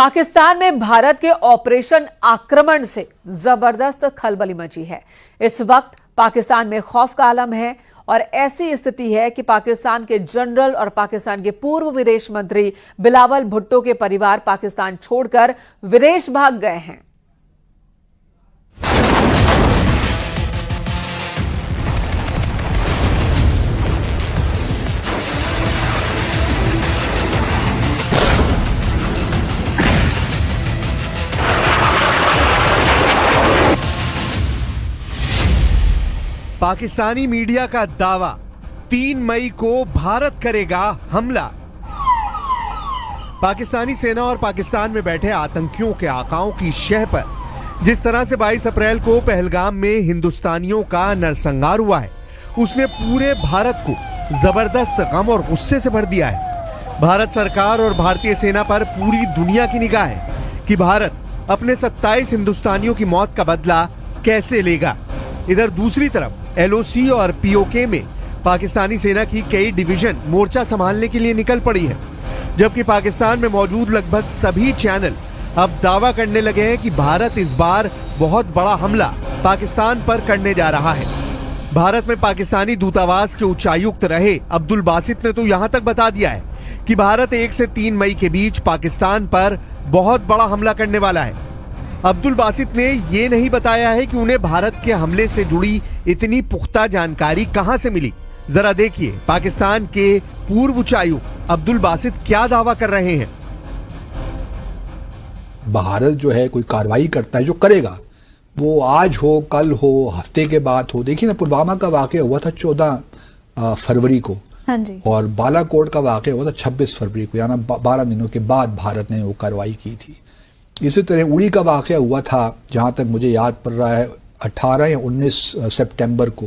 पाकिस्तान में भारत के ऑपरेशन आक्रमण से जबरदस्त खलबली मची है। इस वक्त पाकिस्तान में खौफ का आलम है और ऐसी स्थिति है कि पाकिस्तान के जनरल और पाकिस्तान के पूर्व विदेश मंत्री बिलावल भुट्टो के परिवार पाकिस्तान छोड़कर विदेश भाग गए हैं। पाकिस्तानी मीडिया का दावा, 3 मई को भारत करेगा हमला। पाकिस्तानी सेना और पाकिस्तान में बैठे आतंकियों के आकाओं की शह पर जिस तरह से 22 अप्रैल को पहलगाम में हिंदुस्तानियों का नरसंहार हुआ है, उसने पूरे भारत को जबरदस्त गम और गुस्से से भर दिया है। भारत सरकार और भारतीय सेना पर पूरी दुनिया की निगाह है कि भारत अपने 27 हिंदुस्तानियों की मौत का बदला कैसे लेगा। इधर दूसरी तरफ एलओसी और पीओके में पाकिस्तानी सेना की कई डिवीजन मोर्चा संभालने के लिए निकल पड़ी है, जबकि पाकिस्तान में मौजूद लगभग सभी चैनल अब दावा करने लगे हैं कि भारत इस बार बहुत बड़ा हमला पाकिस्तान पर करने जा रहा है। भारत में पाकिस्तानी दूतावास के उच्चायुक्त रहे अब्दुल बासित ने तो यहां तक बता दिया है कि भारत 1 से 3 मई के बीच पाकिस्तान पर बहुत बड़ा हमला करने वाला है। अब्दुल बासित ने ये नहीं बताया है कि उन्हें भारत के हमले से जुड़ी इतनी पुख्ता जानकारी कहां से मिली। जरा देखिए पाकिस्तान के पूर्व उच्चायुक्त अब्दुल बासित क्या दावा कर रहे हैं। भारत जो है कोई कार्रवाई करता है, जो करेगा वो आज हो, कल हो, हफ्ते के बाद हो। देखिए ना, पुलवामा का वाकया हुआ था 14 फरवरी को। हाँ जी। और बालाकोट का वाकया हुआ था 26 फरवरी को, यानी 12 दिनों के बाद भारत ने वो कार्रवाई की थी। इसी तरह उड़ी का वाकया हुआ था, जहां तक मुझे याद पड़ रहा है 18 या 19 सितंबर को,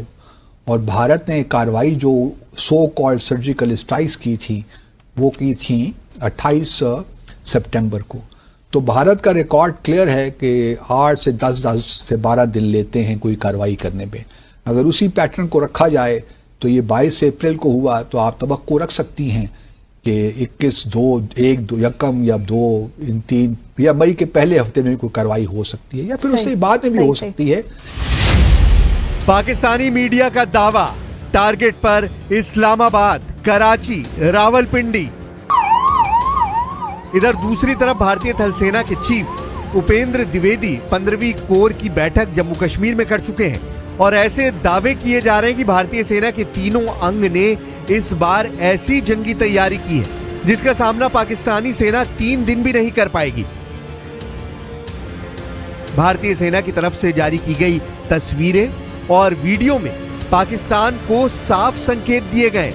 और भारत ने कार्रवाई जो सो कॉल्ड सर्जिकल स्ट्राइक्स की थी वो की थी 28 सितंबर को। तो भारत का रिकॉर्ड क्लियर है कि 8 से 10 से 12 दिन लेते हैं कोई कार्रवाई करने पे। अगर उसी पैटर्न को रखा जाए तो ये 22 अप्रैल को हुआ, तो आप तवक्को रख सकती हैं कि 21, 2, 1, 2 या कम या 2, इन 3 या मई के पहले हफ्ते में कोई कार्रवाई हो सकती है, या फिर उससे बाद में भी हो सकती है। पाकिस्तानी मीडिया का दावा, टारगेट पर इस्लामाबाद, कराची, रावलपिंडी। इधर दूसरी तरफ भारतीय थल सेना के चीफ उपेंद्र द्विवेदी 15वीं कोर की बैठक जम्मू कश्मीर में कर चुके हैं और ऐसे दावे किए जा रहे हैं कि भारतीय सेना के तीनों अंग ने इस बार ऐसी जंगी तैयारी की है जिसका सामना पाकिस्तानी सेना 3 दिन भी नहीं कर पाएगी। भारतीय सेना की तरफ से जारी की गई तस्वीरें और वीडियो में पाकिस्तान को साफ संकेत दिए गए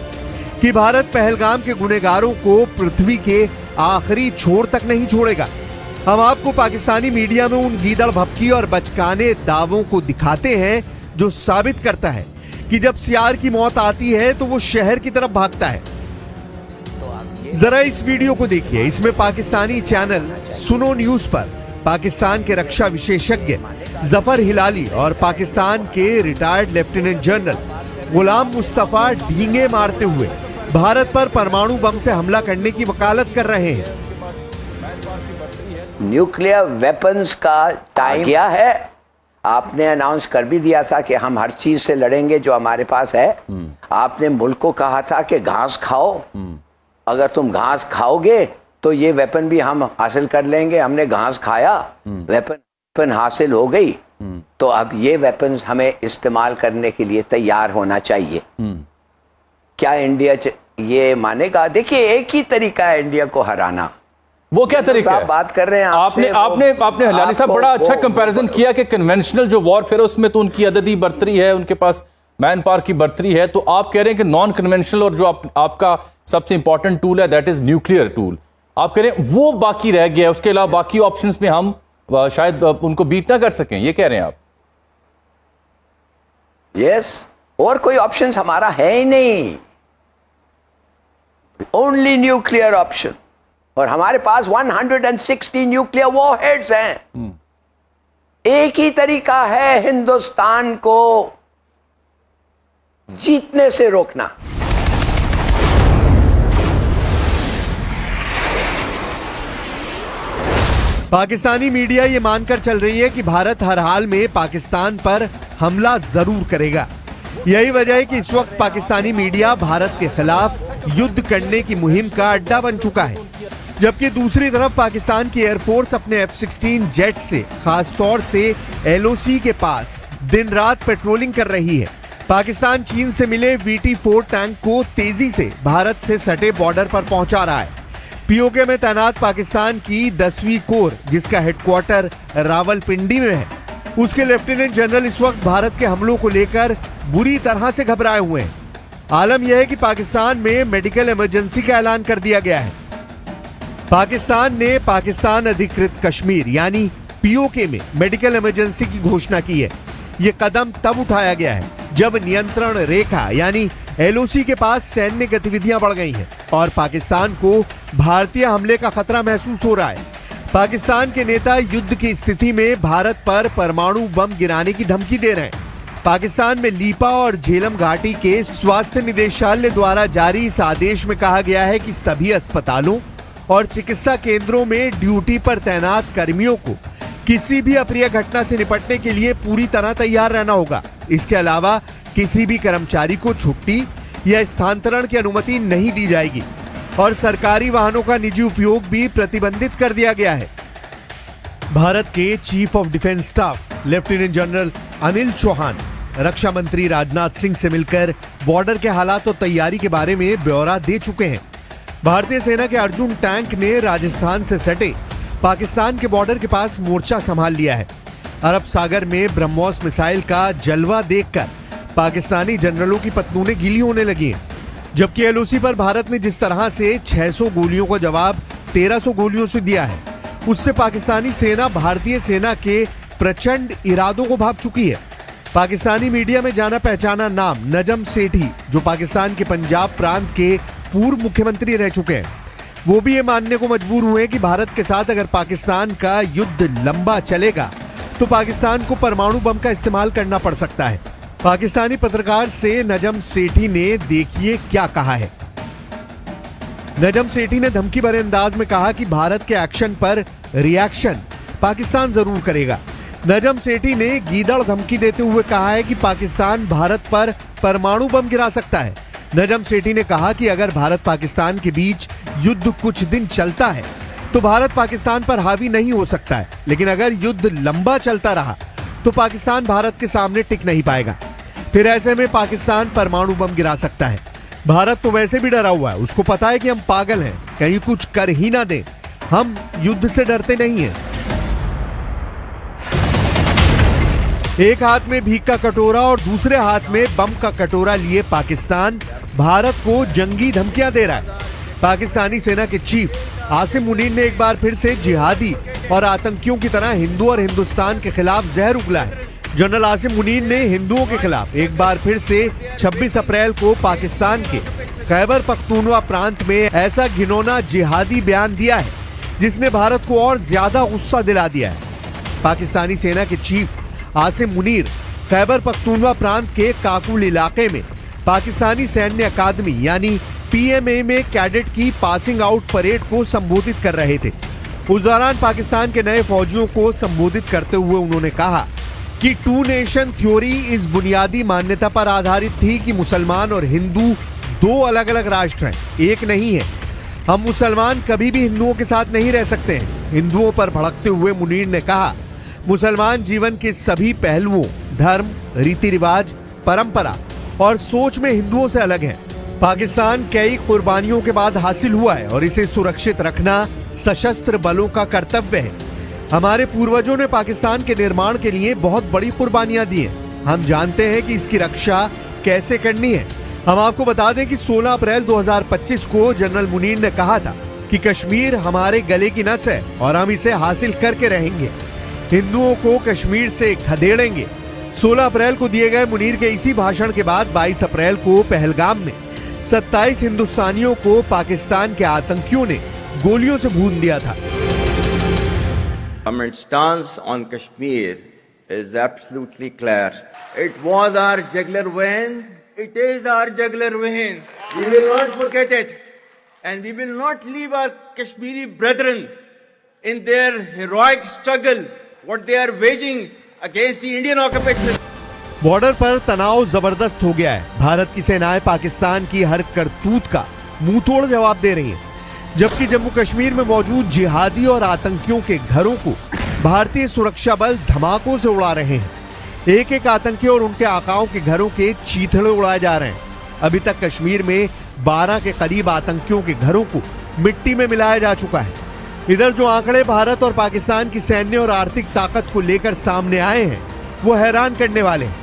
कि भारत पहलगाम के गुनहगारों को पृथ्वी के आखिरी छोर तक नहीं छोड़ेगा। हम आपको पाकिस्तानी मीडिया में उन गीदड़ भपकी और बचकाने दावों को दिखाते हैं जो साबित करता है कि जब सियार की मौत आती है तो वो शहर की तरफ भागता है। जरा इस वीडियो को देखिए। इसमें पाकिस्तानी चैनल सुनो न्यूज पर पाकिस्तान के रक्षा विशेषज्ञ जफर हिलाली और पाकिस्तान के retired lieutenant general Ghulam Mustafa ढींगे मारते हुए भारत पर परमाणु बम से हमला करने की वकालत कर रहे हैं। न्यूक्लियर वेपन्स का टाइम गया है। आपने अनाउंस कर भी दिया था कि हम हर चीज से लड़ेंगे जो हमारे पास है। आपने मुल्क को कहा था कि घास खाओ, अगर तुम घास खाओगे तो ये वेपन भी हम हासिल कर लेंगे। हमने घास खाया, वेपन हासिल हो गई, तो अब ये वेपन्स हमें इस्तेमाल करने के लिए तैयार होना चाहिए। क्या इंडिया ये मानेगा? देखिए, एक ही तरीका है इंडिया को हराना। वो क्या तरीका है? बात कर रहे हैं आपने हिलाली साहब बड़ा अच्छा कंपैरिजन किया कि कन्वेंशनल जो वॉरफेयर है उसमें तो उनकी अददी बर्तरी है, उनके पास मैन पावर की बर्तरी है। तो आप कह रहे हैं कि नॉन कन्वेंशनल और जो आपका सबसे इंपॉर्टेंट टूल है दैट इज न्यूक्लियर टूल, आप कह रहे हैं वो बाकी रह गया है, उसके अलावा बाकी ऑप्शंस में हम शायद उनको बीट ना कर सकें, ये कह रहे हैं आप? यस, और कोई ऑप्शन हमारा है ही नहीं, ओनली न्यूक्लियर ऑप्शन। और हमारे पास 160 न्यूक्लियर वॉरहेड्स हैं। एक ही तरीका है हिंदुस्तान को जीतने से रोकना। पाकिस्तानी मीडिया ये मानकर चल रही है कि भारत हर हाल में पाकिस्तान पर हमला जरूर करेगा। यही वजह है कि इस वक्त पाकिस्तानी मीडिया भारत के खिलाफ युद्ध करने की मुहिम का अड्डा बन चुका है, जबकि दूसरी तरफ पाकिस्तान की एयरफोर्स अपने F-16 जेट से खासतौर से LOC के पास दिन रात पेट्रोलिंग कर रही है। पाकिस्तान चीन से मिले VT-4 टैंक को तेजी से भारत से सटे बॉर्डर पर पहुंचा रहा है। पीओके में तैनात पाकिस्तान की 10वीं कोर, जिसका हेडक्वार्टर रावलपिंडी में है, उसके लेफ्टिनेंट जनरल इस वक्त भारत के हमलों को लेकर बुरी तरह से घबराए हुए हैं। आलम यह है कि पाकिस्तान में मेडिकल इमरजेंसी का ऐलान कर दिया गया है। पाकिस्तान ने पाकिस्तान अधिकृत कश्मीर यानी पीओके में मेडिकल इमरजेंसी की घोषणा की है। यह कदम तब उठाया गया है जब नियंत्रण रेखा यानी LOC के पास सैन्य गतिविधियां बढ़ गई हैं और पाकिस्तान को भारतीय हमले का खतरा महसूस हो रहा है। पाकिस्तान के नेता युद्ध की स्थिति में भारत पर परमाणु बम गिराने की धमकी दे रहे हैं। पाकिस्तान में लीपा और झेलम घाटी के स्वास्थ्य निदेशालय द्वारा जारी इस आदेश में कहा गया है कि सभी अस्पतालों और चिकित्सा केंद्रों में ड्यूटी पर तैनात कर्मियों को किसी भी अप्रिय घटना से निपटने के लिए पूरी तरह तैयार रहना होगा। इसके अलावा किसी भी कर्मचारी को छुट्टी या स्थानांतरण की अनुमति नहीं दी जाएगी और सरकारी वाहनों का निजी उपयोग भी प्रतिबंधित कर दिया गया है। भारत के chief of defence staff lieutenant general Anil Chauhan रक्षा मंत्री राजनाथ सिंह से मिलकर बॉर्डर के हालात और तैयारी के बारे में ब्यौरा दे चुके हैं। भारतीय सेना के अर्जुन टैंक ने राजस्थान से सटे पाकिस्तान के बॉर्डर के पास मोर्चा संभाल लिया है। अरब सागर में ब्रह्मोस मिसाइल का जलवा देखकर पाकिस्तानी जनरलों की पतलूनें गीली होने लगी हैं, जबकि LOC पर भारत ने जिस तरह से 600 गोलियों का जवाब 1300 गोलियों से दिया है, उससे पाकिस्तानी सेना भारतीय सेना के प्रचंड इरादों को भांप चुकी है। पाकिस्तानी मीडिया में जाना पहचाना नाम नजम सेठी, जो पाकिस्तान के पंजाब प्रांत के पूर्व मुख्यमंत्री रह चुके हैं, वो भी ये मानने को मजबूर हुए कि भारत के साथ अगर पाकिस्तान का युद्ध लंबा चलेगा तो पाकिस्तान को परमाणु बम का इस्तेमाल करना पड़ सकता है। पाकिस्तानी पत्रकार से नजम सेठी ने देखिए क्या कहा है। नजम सेठी ने धमकी भरे अंदाज में कहा कि भारत के एक्शन पर रिएक्शन पाकिस्तान जरूर करेगा। नजम सेठी ने गीदड़ धमकी देते हुए कहा है कि पाकिस्तान भारत पर परमाणु बम गिरा सकता है। नजम सेठी ने कहा कि अगर भारत पाकिस्तान के बीच युद्ध कुछ दिन चलता है तो भारत पाकिस्तान पर हावी नहीं हो सकता है, लेकिन अगर युद्ध लंबा चलता रहा तो पाकिस्तान भारत के सामने टिक नहीं पाएगा। फिर ऐसे में पाकिस्तान परमाणु बम गिरा सकता है। भारत तो वैसे भी डरा हुआ है, उसको पता है कि हम पागल हैं, कहीं कुछ कर ही ना दें। हम युद्ध से डरते नहीं हैं। एक हाथ में भीख का कटोरा और दूसरे हाथ में बम का कटोरा लिए पाकिस्तान भारत को जंगी धमकियां दे रहा है। पाकिस्तानी सेना के चीफ आसिम मुनीर ने एक बार फिर से जिहादी और आतंकियों की तरह हिंदू और हिंदुस्तान के खिलाफ जहर उगला है। जनरल आसिम मुनीर ने हिंदुओं के खिलाफ एक बार फिर से 26 अप्रैल को पाकिस्तान के खैबर पख्तूनवा प्रांत में ऐसा घिनौना जिहादी बयान दिया है जिसने भारत को और ज्यादा गुस्सा दिला दिया है। पाकिस्तानी सेना के चीफ आसिम मुनीर खैबर पख्तूनवा प्रांत के काकुल इलाके में पाकिस्तानी सैन्य अकादमी यानी PMA में कैडेट की पासिंग आउट परेड को संबोधित कर रहे थे। उस दौरान पाकिस्तान के नए फौजियों को संबोधित करते हुए उन्होंने कहा कि 2 नेशन थ्योरी इस बुनियादी मान्यता पर आधारित थी कि मुसलमान और हिंदू 2 अलग अलग राष्ट्र हैं, एक नहीं है। हम मुसलमान कभी भी हिंदुओं के साथ नहीं रह सकते हैं। हिंदुओं पर भड़कते हुए मुनीर ने कहा, मुसलमान जीवन के सभी पहलुओं, धर्म, रीति रिवाज, परंपरा और सोच में हिंदुओं से अलग है। पाकिस्तान कई कुर्बानियों के बाद हासिल हुआ है और इसे सुरक्षित रखना सशस्त्र बलों का कर्तव्य है। हमारे पूर्वजों ने पाकिस्तान के निर्माण के लिए बहुत बड़ी कुर्बानियां दी हैं। हम जानते हैं कि इसकी रक्षा कैसे करनी है। हम आपको बता दें कि 16 अप्रैल 2025 को जनरल मुनीर ने कहा था कि कश्मीर हमारे गले की नस है और हम इसे हासिल करके रहेंगे। हिंदुओं को कश्मीर से खदेड़ेंगे। 16 अप्रैल को दिए गए मुनीर के इसी भाषण के बाद 22 अप्रैल को पहलगाम में 27 हिंदुस्तानियों को पाकिस्तान के आतंकियों ने गोलियों से भून दिया था। Our stance on Kashmir is absolutely clear. It was our jugular vein. It is our jugular vein. We will not forget it, and we will not leave our Kashmiri brethren in their heroic struggle, what they are waging against the Indian occupation. Border पर तनाव जबरदस्त हो गया है। भारत की सेनाएं पाकिस्तान की हर करतूत का मुंह तोड़ जवाब दे रही हैं, जबकि जम्मू कश्मीर में मौजूद जिहादी और आतंकियों के घरों को भारतीय सुरक्षा बल धमाकों से उड़ा रहे हैं। एक एक आतंकी और उनके आकाओं के घरों के चीथड़े उड़ाए जा रहे हैं। अभी तक कश्मीर में 12 के करीब आतंकियों के घरों को मिट्टी में मिलाया जा चुका है। इधर जो आंकड़े भारत और पाकिस्तान की सैन्य और आर्थिक ताकत को लेकर सामने आए हैं, वो हैरान करने वाले हैं।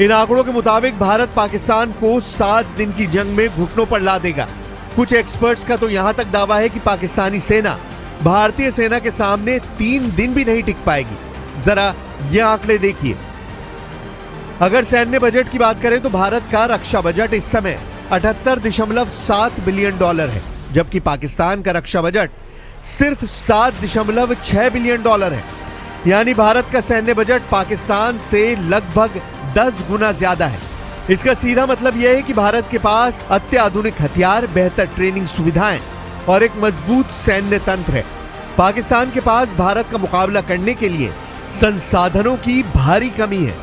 इन आंकड़ों के मुताबिक भारत पाकिस्तान को 7 दिन की जंग में घुटनों पर ला देगा। कुछ एक्सपर्ट्स का तो यहां तक दावा है कि पाकिस्तानी सेना भारतीय सेना के सामने 3 दिन भी नहीं टिक पाएगी। जरा ये आंकड़े देखिए। अगर सैन्य बजट की बात करें तो भारत का रक्षा बजट इस समय 78.7 बिलियन डॉलर है, जबकि पाकिस्तान का रक्षा बजट सिर्फ 7.6 बिलियन डॉलर है। यानी भारत का सैन्य बजट पाकिस्तान से लगभग 10 गुना ज्यादा है। इसका सीधा मतलब यह है कि भारत के पास अत्याधुनिक हथियार, बेहतर ट्रेनिंग सुविधाएं और एक मजबूत सैन्य तंत्र है। पाकिस्तान के पास भारत का मुकाबला करने के लिए संसाधनों की भारी कमी है।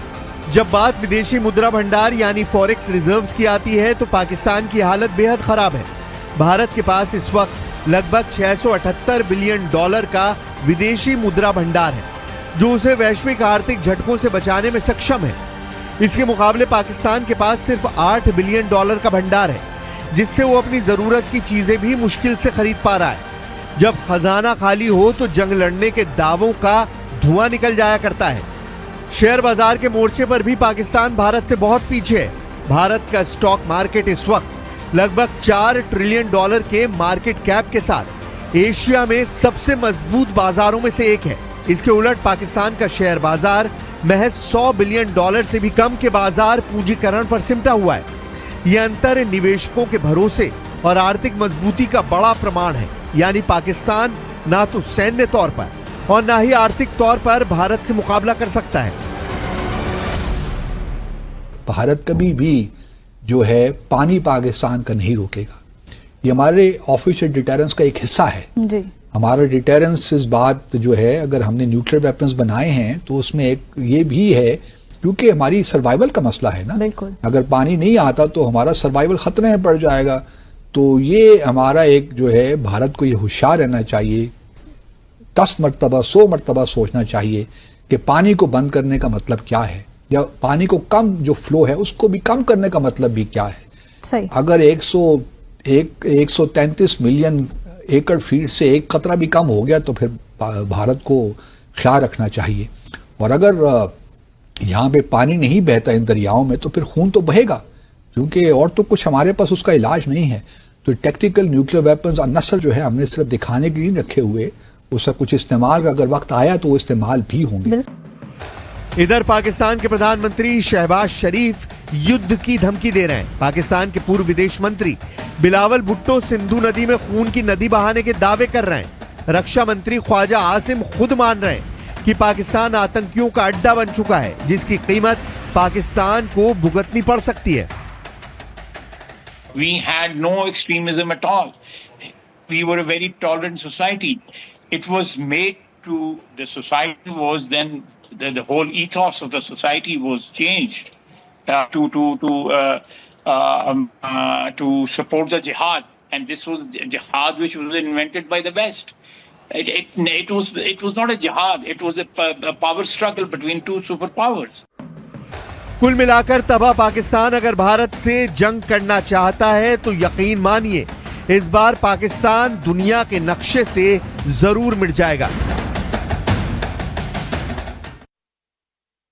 जब बात विदेशी मुद्रा भंडार यानी फॉरेक्स रिजर्व्स की आती है तो पाकिस्तान की हालत बेहद खराब है। भारत के पास इस वक्त लगभग 678 बिलियन डॉलर का विदेशी मुद्रा भंडार है, जो उसे वैश्विक आर्थिक झटकों से बचाने में सक्षम है। इसके मुकाबले पाकिस्तान के पास सिर्फ 8 बिलियन डॉलर का भंडार है, जिससे वो अपनी जरूरत की चीजें भी मुश्किल से खरीद पा रहा है। जब खजाना खाली हो तो जंग लड़ने के दावों का धुआं निकल जाया करता है। शेयर बाजार के मोर्चे पर भी पाकिस्तान भारत से बहुत पीछे है। भारत का स्टॉक मार्केट इस वक्त लगभग 4 ट्रिलियन डॉलर के मार्केट कैप के साथ एशिया में सबसे मजबूत बाजारों में से एक है। इसके उलट पाकिस्तान का शेयर बाजार महज 100 बिलियन डॉलर से भी कम के बाजार पूंजीकरण पर सिमटा हुआ है। यह अंतर निवेशकों के भरोसे और आर्थिक मजबूती का बड़ा प्रमाण है। यानी पाकिस्तान ना तो सैन्य तौर पर और ना ही आर्थिक तौर पर भारत से मुकाबला कर सकता है। भारत कभी भी जो है पानी पाकिस्तान का नहीं रोकेगा। ये हमारे ऑफिशियल डिटेरेंस का एक हिस्सा है जी। हमारा डिटेरेंस इस बात जो है, अगर हमने न्यूक्लियर वेपन्स बनाए हैं तो उसमें एक ये भी है, क्योंकि हमारी सर्वाइवल का मसला है ना। बिल्कुल। अगर पानी नहीं आता तो हमारा सर्वाइवल खतरे में पड़ जाएगा। तो ये हमारा एक जो है, भारत को ये होशियार रहना चाहिए, 10 मरतबा 100 मरतबा सोचना चाहिए कि पानी को बंद करने का मतलब क्या है, या पानी को कम जो फ्लो है उसको भी कम करने का मतलब भी क्या है। सही। अगर 133 मिलियन एकड़ फीट से एक कतरा भी कम हो गया तो फिर भारत को ख्याल रखना चाहिए। और अगर यहाँ पे पानी नहीं बहता इन दरियाओं में तो फिर खून तो बहेगा, क्योंकि और तो कुछ हमारे पास उसका इलाज नहीं है। तो टैक्टिकल न्यूक्लियर वेपन्स अनसर जो है हमने सिर्फ दिखाने के लिए रखे हुए, उसका कुछ इस्तेमाल का अगर वक्त आया तो वो इस्तेमाल भी होंगे। इधर पाकिस्तान के प्रधानमंत्री शहबाज शरीफ युद्ध की धमकी दे रहे हैं। पाकिस्तान के पूर्व विदेश मंत्री बिलावल भुट्टो सिंधु नदी में खून की नदी बहाने के दावे कर रहे हैं। रक्षा मंत्री ख्वाजा आसिम खुद मान रहे हैं कि पाकिस्तान आतंकियों का अड्डा बन चुका है, जिसकी कीमत पाकिस्तान को भुगतनी पड़ सकती है। We had no extremism at all. We were a very tolerant society. It was made to, the society was then, the whole ethos of the society was changed to support the jihad, and this was jihad which was invented by the West. It was not a jihad, it was a power struggle between two superpowers. कुल मिलाकर तबाह पाकिस्तान अगर भारत से जंग करना चाहता है तो यकीन मानिए इस बार पाकिस्तान दुनिया के नक्शे से जरूर मिट जाएगा।